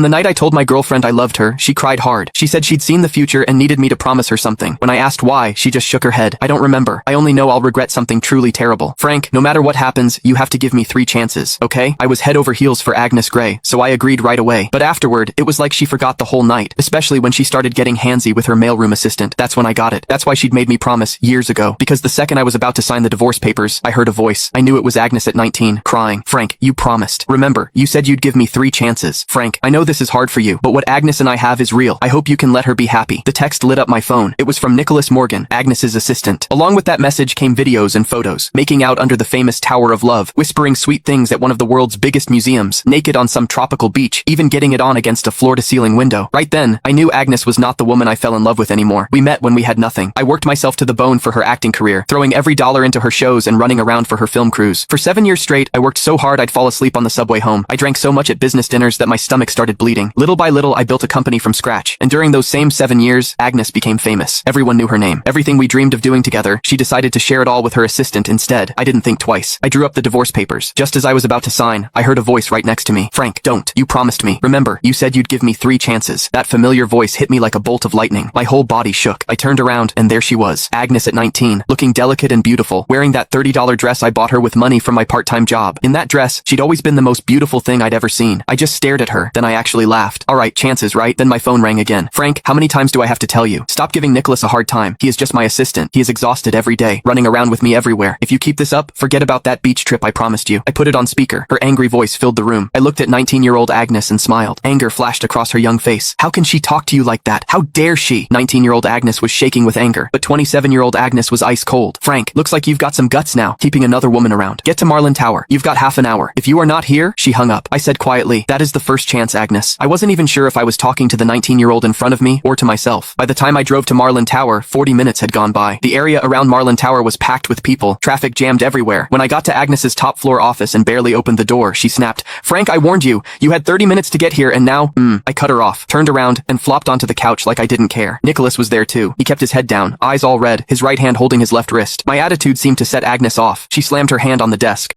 On the night I told my girlfriend I loved her, she cried hard. She said she'd seen the future and needed me to promise her something. When I asked why, she just shook her head. I don't remember. I only know I'll regret something truly terrible. Frank, no matter what happens, you have to give me 3 chances, okay? I was head over heels for Agnes Grey, so I agreed right away. But afterward, it was like she forgot the whole night, especially when she started getting handsy with her mailroom assistant. That's when I got it. That's why she'd made me promise years ago. Because the second I was about to sign the divorce papers, I heard a voice. I knew it was Agnes at 19, crying. Frank, you promised. Remember, you said you'd give me 3 chances. Frank, I know this is hard for you, but what Agnes and I have is real. I hope you can let her be happy. The text lit up my phone. It was from Nicholas Morgan, Agnes's assistant. Along with that message came videos and photos, making out under the famous Tower of Love, whispering sweet things at one of the world's biggest museums, naked on some tropical beach, even getting it on against a floor-to-ceiling window. Right then, I knew Agnes was not the woman I fell in love with anymore. We met when we had nothing. I worked myself to the bone for her acting career, throwing every dollar into her shows and running around for her film crews. For 7 years straight, I worked so hard I'd fall asleep on the subway home. I drank so much at business dinners that my stomach started bleeding. Little by little, I built a company from scratch. And during those same 7 years, Agnes became famous. Everyone knew her name. Everything we dreamed of doing together, she decided to share it all with her assistant instead. I didn't think twice. I drew up the divorce papers. Just as I was about to sign, I heard a voice right next to me. Frank, don't. You promised me. Remember, you said you'd give me 3 chances. That familiar voice hit me like a bolt of lightning. My whole body shook. I turned around, and there she was. Agnes at 19, looking delicate and beautiful, wearing that $30 dress I bought her with money from my part-time job. In that dress, she'd always been the most beautiful thing I'd ever seen. I just stared at her, then I actually laughed. Alright, chances, right? Then my phone rang again. Frank, how many times do I have to tell you? Stop giving Nicholas a hard time. He is just my assistant. He is exhausted every day, running around with me everywhere. If you keep this up, forget about that beach trip I promised you. I put it on speaker. Her angry voice filled the room. I looked at 19-year-old Agnes and smiled. Anger flashed across her young face. How can she talk to you like that? How dare she? 19-year-old Agnes was shaking with anger, but 27-year-old Agnes was ice cold. Frank, looks like you've got some guts now, keeping another woman around. Get to Marlin Tower. You've got half an hour. If you are not here, she hung up. I said quietly, that is the first chance, Agnes. I wasn't even sure if I was talking to the 19-year-old in front of me or to myself. By the time I drove to Marlin Tower, 40 minutes had gone by. The area around Marlin Tower was packed with people, traffic jammed everywhere. When I got to Agnes's top floor office and barely opened the door, she snapped, Frank, I warned you. You had 30 minutes to get here and now, I cut her off, turned around, and flopped onto the couch like I didn't care. Nicholas was there too. He kept his head down, eyes all red, his right hand holding his left wrist. My attitude seemed to set Agnes off. She slammed her hand on the desk.